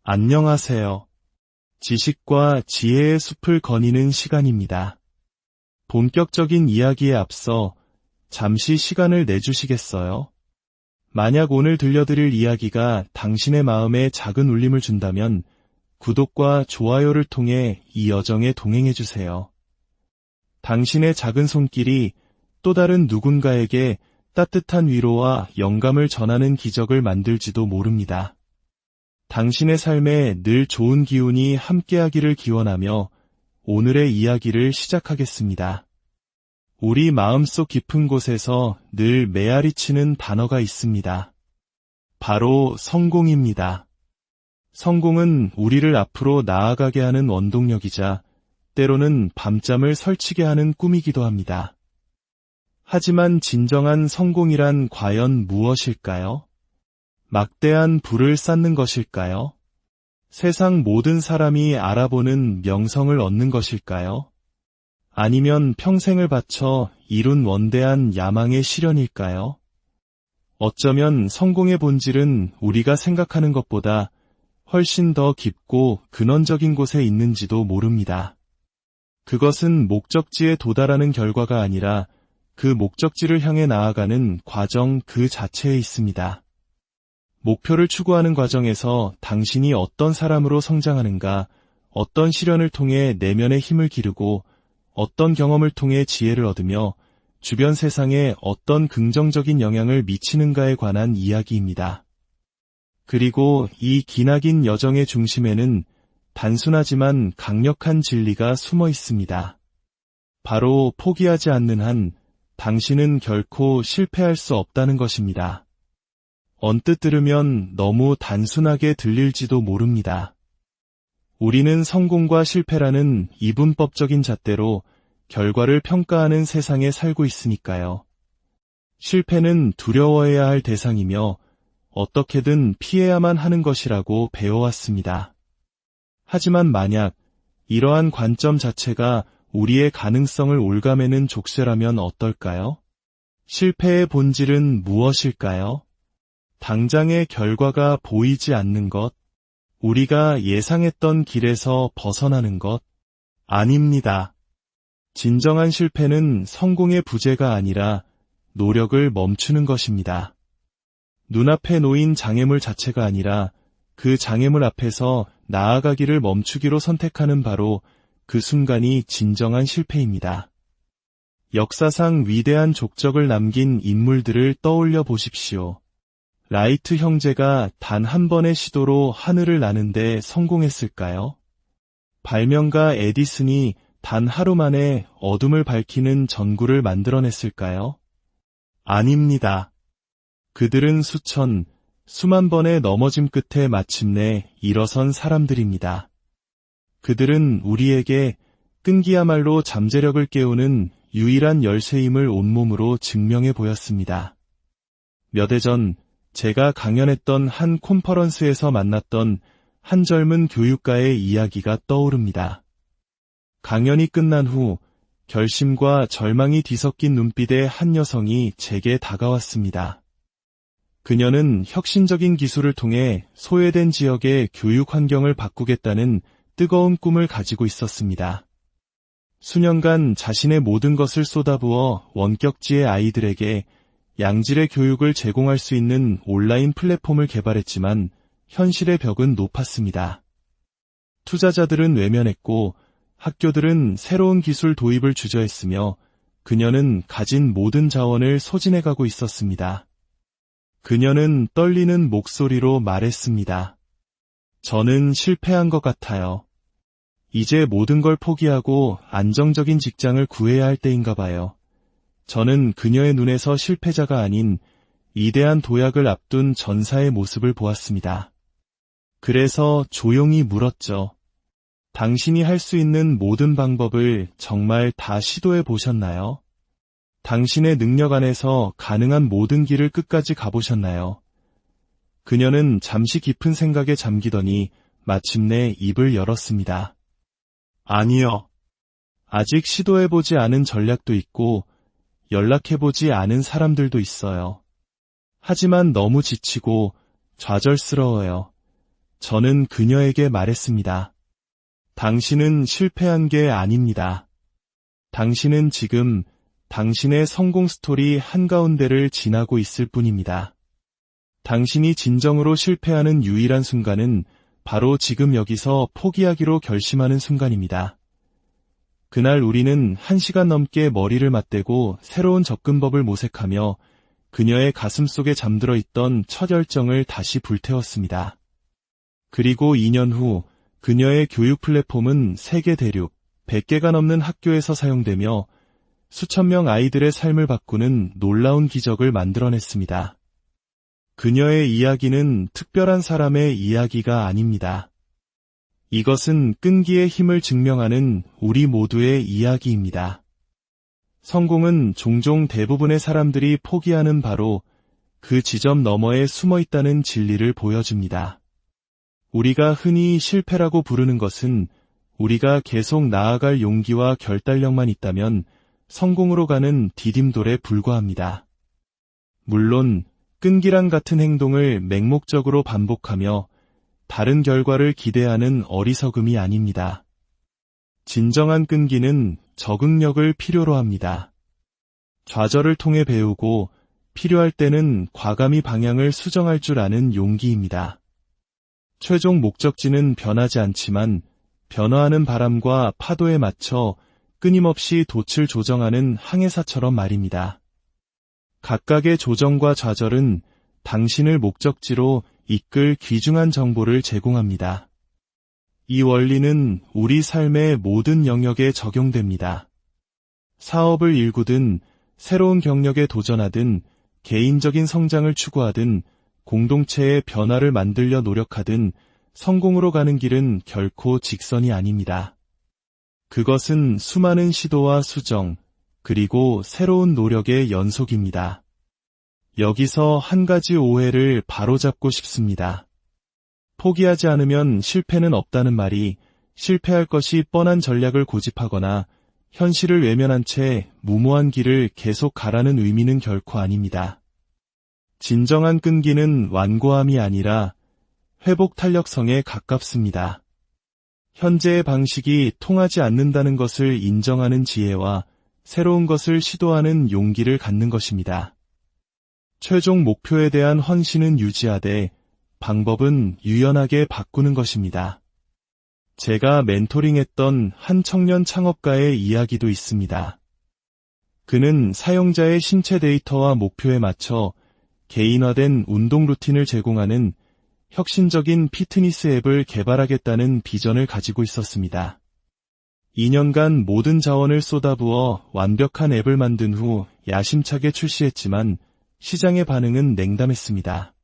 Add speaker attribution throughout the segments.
Speaker 1: 안녕하세요. 지식과 지혜의 숲을 거니는 시간입니다. 본격적인 이야기에 앞서 잠시 시간을 내주시겠어요? 만약 오늘 들려드릴 이야기가 당신의 마음에 작은 울림을 준다면 구독과 좋아요를 통해 이 여정에 동행해주세요. 당신의 작은 손길이 또 다른 누군가에게 따뜻한 위로와 영감을 전하는 기적을 만들지도 모릅니다. 당신의 삶에 늘 좋은 기운이 함께하기를 기원하며 오늘의 이야기를 시작하겠습니다. 우리 마음속 깊은 곳에서 늘 메아리치는 단어가 있습니다. 바로 성공입니다. 성공은 우리를 앞으로 나아가게 하는 원동력이자 때로는 밤잠을 설치게 하는 꿈이기도 합니다. 하지만 진정한 성공이란 과연 무엇일까요? 막대한 부를 쌓는 것일까요? 세상 모든 사람이 알아보는 명성을 얻는 것일까요? 아니면 평생을 바쳐 이룬 원대한 야망의 실현일까요? 어쩌면 성공의 본질은 우리가 생각하는 것보다 훨씬 더 깊고 근원적인 곳에 있는지도 모릅니다. 그것은 목적지에 도달하는 결과가 아니라 그 목적지를 향해 나아가는 과정 그 자체에 있습니다. 목표를 추구하는 과정에서 당신이 어떤 사람으로 성장하는가, 어떤 시련을 통해 내면의 힘을 기르고 어떤 경험을 통해 지혜를 얻으며 주변 세상에 어떤 긍정적인 영향을 미치는가에 관한 이야기입니다. 그리고 이 기나긴 여정의 중심에는 단순하지만 강력한 진리가 숨어 있습니다. 바로 포기하지 않는 한 당신은 결코 실패할 수 없다는 것입니다. 언뜻 들으면 너무 단순하게 들릴지도 모릅니다. 우리는 성공과 실패라는 이분법적인 잣대로 결과를 평가하는 세상에 살고 있으니까요. 실패는 두려워해야 할 대상이며 어떻게든 피해야만 하는 것이라고 배워왔습니다. 하지만 만약 이러한 관점 자체가 우리의 가능성을 옭아매는 족쇄라면 어떨까요? 실패의 본질은 무엇일까요? 당장의 결과가 보이지 않는 것, 우리가 예상했던 길에서 벗어나는 것, 아닙니다. 진정한 실패는 성공의 부재가 아니라 노력을 멈추는 것입니다. 눈앞에 놓인 장애물 자체가 아니라 그 장애물 앞에서 나아가기를 멈추기로 선택하는 바로 그 순간이 진정한 실패입니다. 역사상 위대한 족적을 남긴 인물들을 떠올려 보십시오. 라이트 형제가 단 한 번의 시도로 하늘을 나는데 성공했을까요? 발명가 에디슨이 단 하루 만에 어둠을 밝히는 전구를 만들어냈을까요? 아닙니다. 그들은 수만 번의 넘어짐 끝에 마침내 일어선 사람들입니다. 그들은 우리에게 끈기야말로 잠재력을 깨우는 유일한 열쇠임을 온몸으로 증명해 보였습니다. 몇 해 전 제가 강연했던 한 콘퍼런스에서 만났던 한 젊은 교육가의 이야기가 떠오릅니다. 강연이 끝난 후 결심과 절망이 뒤섞인 눈빛의 한 여성이 제게 다가왔습니다. 그녀는 혁신적인 기술을 통해 소외된 지역의 교육 환경을 바꾸겠다는 뜨거운 꿈을 가지고 있었습니다. 수년간 자신의 모든 것을 쏟아부어 원격지의 아이들에게 양질의 교육을 제공할 수 있는 온라인 플랫폼을 개발했지만 현실의 벽은 높았습니다. 투자자들은 외면했고 학교들은 새로운 기술 도입을 주저했으며 그녀는 가진 모든 자원을 소진해가고 있었습니다. 그녀는 떨리는 목소리로 말했습니다. 저는 실패한 것 같아요. 이제 모든 걸 포기하고 안정적인 직장을 구해야 할 때인가 봐요. 저는 그녀의 눈에서 실패자가 아닌 위대한 도약을 앞둔 전사의 모습을 보았습니다. 그래서 조용히 물었죠. 당신이 할 수 있는 모든 방법을 정말 다 시도해 보셨나요? 당신의 능력 안에서 가능한 모든 길을 끝까지 가보셨나요? 그녀는 잠시 깊은 생각에 잠기더니 마침내 입을 열었습니다. 아니요. 아직 시도해보지 않은 전략도 있고 연락해보지 않은 사람들도 있어요. 하지만 너무 지치고 좌절스러워요. 저는 그녀에게 말했습니다. 당신은 실패한 게 아닙니다. 당신은 지금 당신의 성공 스토리 한가운데를 지나고 있을 뿐입니다. 당신이 진정으로 실패하는 유일한 순간은 바로 지금 여기서 포기하기로 결심하는 순간입니다. 그날 우리는 1시간 넘게 머리를 맞대고 새로운 접근법을 모색하며 그녀의 가슴 속에 잠들어 있던 첫 열정을 다시 불태웠습니다. 그리고 2년 후 그녀의 교육 플랫폼은 세계 대륙 100개가 넘는 학교에서 사용되며 수천 명 아이들의 삶을 바꾸는 놀라운 기적을 만들어냈습니다. 그녀의 이야기는 특별한 사람의 이야기가 아닙니다. 이것은 끈기의 힘을 증명하는 우리 모두의 이야기입니다. 성공은 종종 대부분의 사람들이 포기하는 바로 그 지점 너머에 숨어 있다는 진리를 보여줍니다. 우리가 흔히 실패라고 부르는 것은 우리가 계속 나아갈 용기와 결단력만 있다면 성공으로 가는 디딤돌에 불과합니다. 물론 끈기랑 같은 행동을 맹목적으로 반복하며 다른 결과를 기대하는 어리석음이 아닙니다. 진정한 끈기는 적응력을 필요로 합니다. 좌절을 통해 배우고 필요할 때는 과감히 방향을 수정할 줄 아는 용기입니다. 최종 목적지는 변하지 않지만 변화하는 바람과 파도에 맞춰 끊임없이 돛을 조정하는 항해사처럼 말입니다. 각각의 조정과 좌절은 당신을 목적지로 이끌 귀중한 정보를 제공합니다. 이 원리는 우리 삶의 모든 영역에 적용됩니다. 사업을 일구든 새로운 경력에 도전하든 개인적인 성장을 추구하든 공동체의 변화를 만들려 노력하든 성공으로 가는 길은 결코 직선이 아닙니다. 그것은 수많은 시도와 수정, 그리고 새로운 노력의 연속입니다. 여기서 한 가지 오해를 바로잡고 싶습니다. 포기하지 않으면 실패는 없다는 말이 실패할 것이 뻔한 전략을 고집하거나 현실을 외면한 채 무모한 길을 계속 가라는 의미는 결코 아닙니다. 진정한 끈기는 완고함이 아니라 회복 탄력성에 가깝습니다. 현재의 방식이 통하지 않는다는 것을 인정하는 지혜와 새로운 것을 시도하는 용기를 갖는 것입니다. 최종 목표에 대한 헌신은 유지하되 방법은 유연하게 바꾸는 것입니다. 제가 멘토링했던 한 청년 창업가의 이야기도 있습니다. 그는 사용자의 신체 데이터와 목표에 맞춰 개인화된 운동 루틴을 제공하는 혁신적인 피트니스 앱을 개발하겠다는 비전을 가지고 있었습니다. 2년간 모든 자원을 쏟아부어 완벽한 앱을 만든 후 야심차게 출시했지만 시장의 반응은 냉담했습니다.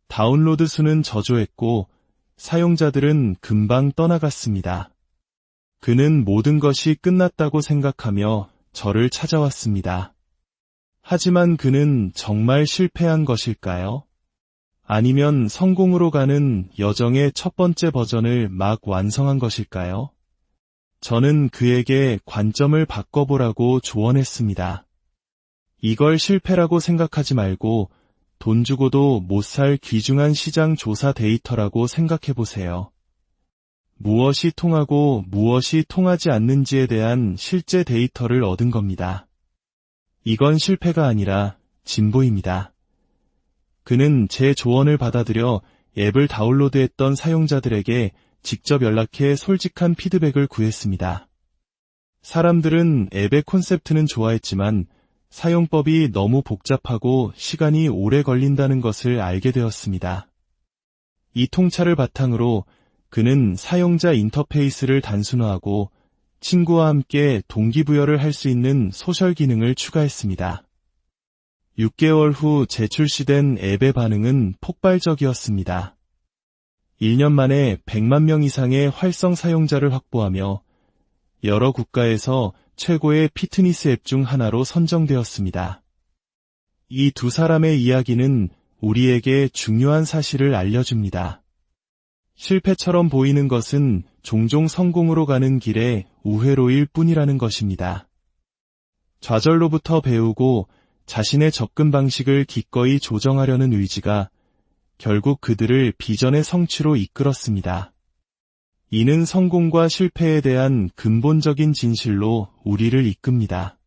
Speaker 1: 다운로드 수는 저조했고 사용자들은 금방 떠나갔습니다. 그는 모든 것이 끝났다고 생각하며 저를 찾아왔습니다. 하지만 그는 정말 실패한 것일까요? 아니면 성공으로 가는 여정의 첫 번째 버전을 막 완성한 것일까요? 저는 그에게 관점을 바꿔보라고 조언했습니다. 이걸 실패라고 생각하지 말고 돈 주고도 못 살 귀중한 시장 조사 데이터라고 생각해보세요. 무엇이 통하고 무엇이 통하지 않는지에 대한 실제 데이터를 얻은 겁니다. 이건 실패가 아니라 진보입니다. 그는 제 조언을 받아들여 앱을 다운로드했던 사용자들에게 직접 연락해 솔직한 피드백을 구했습니다. 사람들은 앱의 콘셉트는 좋아했지만 사용법이 너무 복잡하고 시간이 오래 걸린다는 것을 알게 되었습니다. 이 통찰을 바탕으로 그는 사용자 인터페이스를 단순화하고 친구와 함께 동기부여를 할 수 있는 소셜 기능을 추가했습니다. 6개월 후 재출시된 앱의 반응은 폭발적이었습니다. 1년 만에 100만 명 이상의 활성 사용자를 확보하며 여러 국가에서 최고의 피트니스 앱 중 하나로 선정되었습니다. 이 두 사람의 이야기는 우리에게 중요한 사실을 알려줍니다. 실패처럼 보이는 것은 종종 성공으로 가는 길의 우회로일 뿐이라는 것입니다. 좌절로부터 배우고 자신의 접근 방식을 기꺼이 조정하려는 의지가 결국 그들을 비전의 성취로 이끌었습니다. 이는 성공과 실패에 대한 근본적인 진실로 우리를 이끕니다.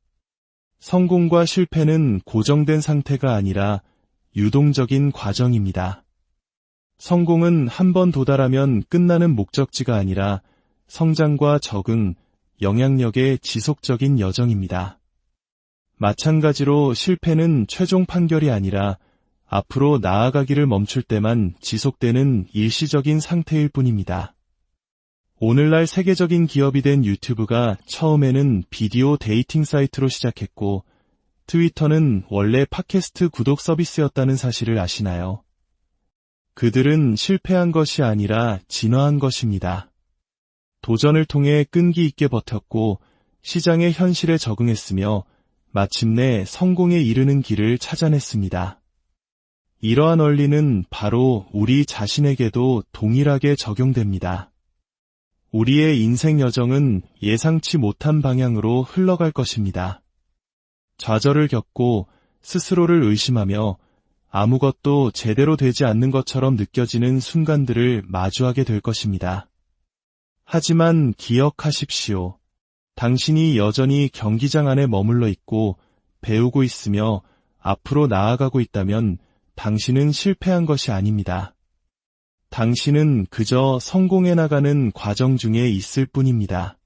Speaker 1: 성공과 실패는 고정된 상태가 아니라 유동적인 과정입니다. 성공은 한 번 도달하면 끝나는 목적지가 아니라 성장과 적응, 영향력의 지속적인 여정입니다. 마찬가지로 실패는 최종 판결이 아니라 앞으로 나아가기를 멈출 때만 지속되는 일시적인 상태일 뿐입니다. 오늘날 세계적인 기업이 된 유튜브가 처음에는 비디오 데이팅 사이트로 시작했고, 트위터는 원래 팟캐스트 구독 서비스였다는 사실을 아시나요? 그들은 실패한 것이 아니라 진화한 것입니다. 도전을 통해 끈기 있게 버텼고 시장의 현실에 적응했으며 마침내 성공에 이르는 길을 찾아냈습니다. 이러한 원리는 바로 우리 자신에게도 동일하게 적용됩니다. 우리의 인생 여정은 예상치 못한 방향으로 흘러갈 것입니다. 좌절을 겪고 스스로를 의심하며 아무것도 제대로 되지 않는 것처럼 느껴지는 순간들을 마주하게 될 것입니다. 하지만 기억하십시오. 당신이 여전히 경기장 안에 머물러 있고 배우고 있으며 앞으로 나아가고 있다면 당신은 실패한 것이 아닙니다. 당신은 그저 성공해 나가는 과정 중에 있을 뿐입니다.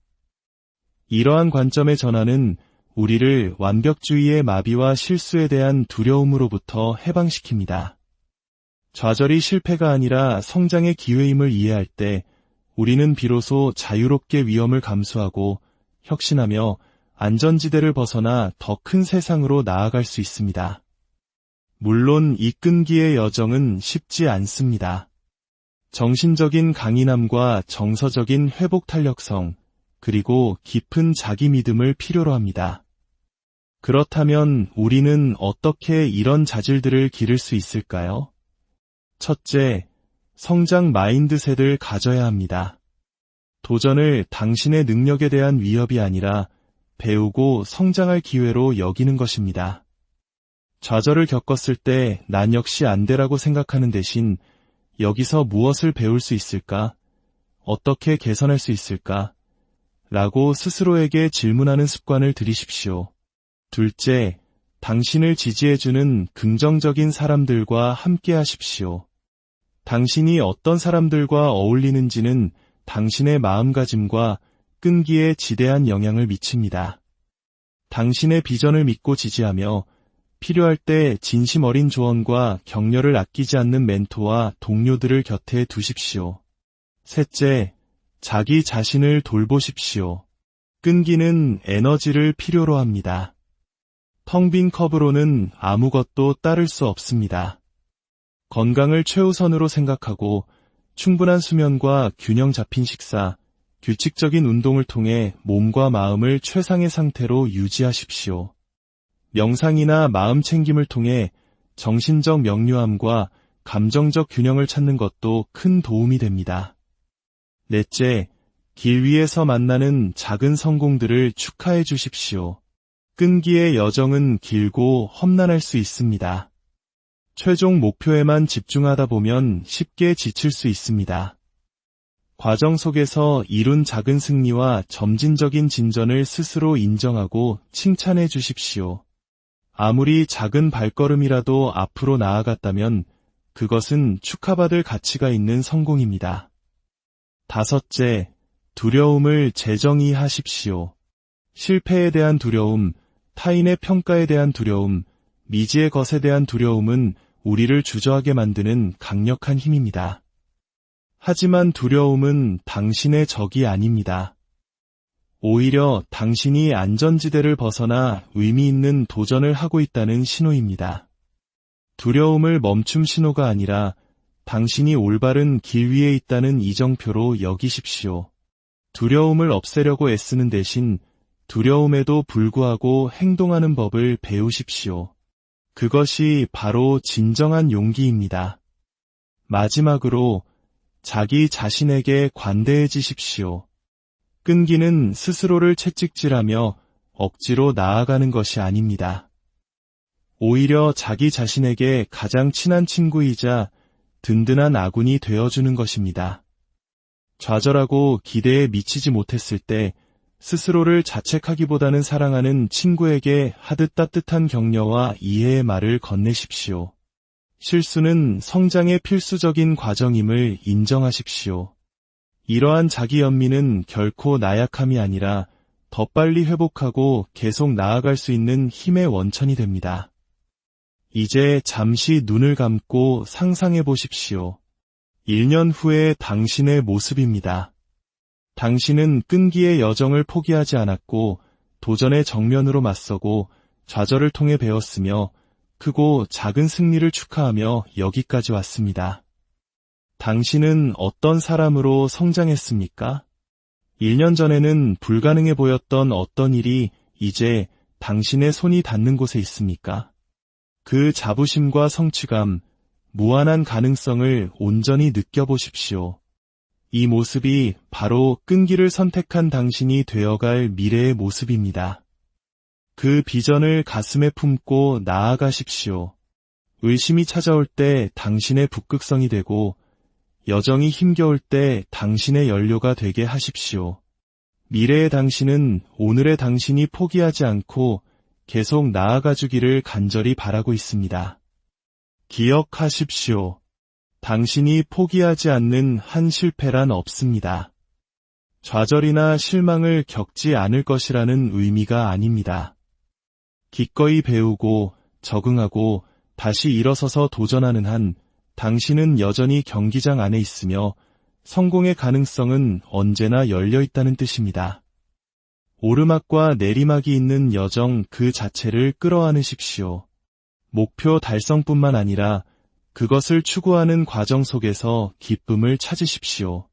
Speaker 1: 이러한 관점의 전환은 우리를 완벽주의의 마비와 실수에 대한 두려움으로부터 해방시킵니다. 좌절이 실패가 아니라 성장의 기회임을 이해할 때 우리는 비로소 자유롭게 위험을 감수하고 혁신하며 안전지대를 벗어나 더 큰 세상으로 나아갈 수 있습니다. 물론 이 끈기의 여정은 쉽지 않습니다. 정신적인 강인함과 정서적인 회복 탄력성, 그리고 깊은 자기 믿음을 필요로 합니다. 그렇다면 우리는 어떻게 이런 자질들을 기를 수 있을까요? 첫째, 성장 마인드셋을 가져야 합니다. 도전을 당신의 능력에 대한 위협이 아니라 배우고 성장할 기회로 여기는 것입니다. 좌절을 겪었을 때 난 역시 안 되라고 생각하는 대신 여기서 무엇을 배울 수 있을까? 어떻게 개선할 수 있을까? 라고 스스로에게 질문하는 습관을 들이십시오. 둘째, 당신을 지지해주는 긍정적인 사람들과 함께 하십시오. 당신이 어떤 사람들과 어울리는지는 당신의 마음가짐과 끈기에 지대한 영향을 미칩니다. 당신의 비전을 믿고 지지하며 필요할 때 진심 어린 조언과 격려를 아끼지 않는 멘토와 동료들을 곁에 두십시오. 셋째, 자기 자신을 돌보십시오. 끈기는 에너지를 필요로 합니다. 텅 빈 컵으로는 아무것도 따를 수 없습니다. 건강을 최우선으로 생각하고 충분한 수면과 균형 잡힌 식사, 규칙적인 운동을 통해 몸과 마음을 최상의 상태로 유지하십시오. 명상이나 마음 챙김을 통해 정신적 명료함과 감정적 균형을 찾는 것도 큰 도움이 됩니다. 넷째, 길 위에서 만나는 작은 성공들을 축하해 주십시오. 끈기의 여정은 길고 험난할 수 있습니다. 최종 목표에만 집중하다 보면 쉽게 지칠 수 있습니다. 과정 속에서 이룬 작은 승리와 점진적인 진전을 스스로 인정하고 칭찬해 주십시오. 아무리 작은 발걸음이라도 앞으로 나아갔다면 그것은 축하받을 가치가 있는 성공입니다. 다섯째, 두려움을 재정의하십시오. 실패에 대한 두려움, 타인의 평가에 대한 두려움, 미지의 것에 대한 두려움은 우리를 주저하게 만드는 강력한 힘입니다. 하지만 두려움은 당신의 적이 아닙니다. 오히려 당신이 안전지대를 벗어나 의미 있는 도전을 하고 있다는 신호입니다. 두려움을 멈춤 신호가 아니라 당신이 올바른 길 위에 있다는 이정표로 여기십시오. 두려움을 없애려고 애쓰는 대신 두려움에도 불구하고 행동하는 법을 배우십시오. 그것이 바로 진정한 용기입니다. 마지막으로 자기 자신에게 관대해지십시오. 끈기는 스스로를 채찍질하며 억지로 나아가는 것이 아닙니다. 오히려 자기 자신에게 가장 친한 친구이자 든든한 아군이 되어주는 것입니다. 좌절하고 기대에 미치지 못했을 때 스스로를 자책하기보다는 사랑하는 친구에게 하듯 따뜻한 격려와 이해의 말을 건네십시오. 실수는 성장의 필수적인 과정임을 인정하십시오. 이러한 자기 연민은 결코 나약함이 아니라 더 빨리 회복하고 계속 나아갈 수 있는 힘의 원천이 됩니다. 이제 잠시 눈을 감고 상상해 보십시오. 1년 후의 당신의 모습입니다. 당신은 끈기의 여정을 포기하지 않았고 도전의 정면으로 맞서고 좌절을 통해 배웠으며 크고 작은 승리를 축하하며 여기까지 왔습니다. 당신은 어떤 사람으로 성장했습니까? 1년 전에는 불가능해 보였던 어떤 일이 이제 당신의 손이 닿는 곳에 있습니까? 그 자부심과 성취감, 무한한 가능성을 온전히 느껴보십시오. 이 모습이 바로 끈기를 선택한 당신이 되어갈 미래의 모습입니다. 그 비전을 가슴에 품고 나아가십시오. 의심이 찾아올 때 당신의 북극성이 되고 여정이 힘겨울 때 당신의 연료가 되게 하십시오. 미래의 당신은 오늘의 당신이 포기하지 않고 계속 나아가주기를 간절히 바라고 있습니다. 기억하십시오. 당신이 포기하지 않는 한 실패란 없습니다. 좌절이나 실망을 겪지 않을 것이라는 의미가 아닙니다. 기꺼이 배우고 적응하고 다시 일어서서 도전하는 한 당신은 여전히 경기장 안에 있으며 성공의 가능성은 언제나 열려 있다는 뜻입니다. 오르막과 내리막이 있는 여정 그 자체를 끌어안으십시오. 목표 달성뿐만 아니라 그것을 추구하는 과정 속에서 기쁨을 찾으십시오.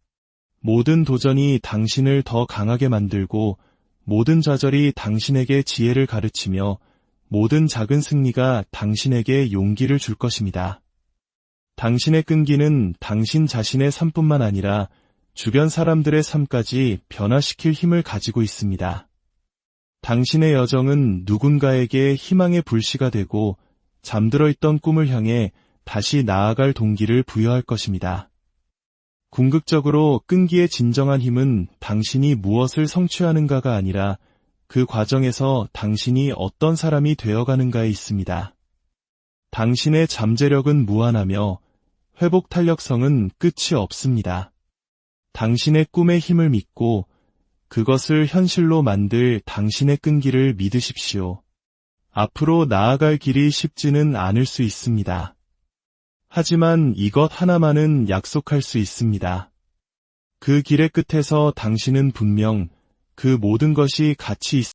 Speaker 1: 모든 도전이 당신을 더 강하게 만들고 모든 좌절이 당신에게 지혜를 가르치며 모든 작은 승리가 당신에게 용기를 줄 것입니다. 당신의 끈기는 당신 자신의 삶뿐만 아니라 주변 사람들의 삶까지 변화시킬 힘을 가지고 있습니다. 당신의 여정은 누군가에게 희망의 불씨가 되고 잠들어 있던 꿈을 향해 다시 나아갈 동기를 부여할 것입니다. 궁극적으로 끈기의 진정한 힘은 당신이 무엇을 성취하는가가 아니라 그 과정에서 당신이 어떤 사람이 되어가는가에 있습니다. 당신의 잠재력은 무한하며 회복 탄력성은 끝이 없습니다. 당신의 꿈의 힘을 믿고 그것을 현실로 만들 당신의 끈기를 믿으십시오. 앞으로 나아갈 길이 쉽지는 않을 수 있습니다. 하지만 이것 하나만은 약속할 수 있습니다. 그 길의 끝에서 당신은 분명 그 모든 것이 가치 있습니다.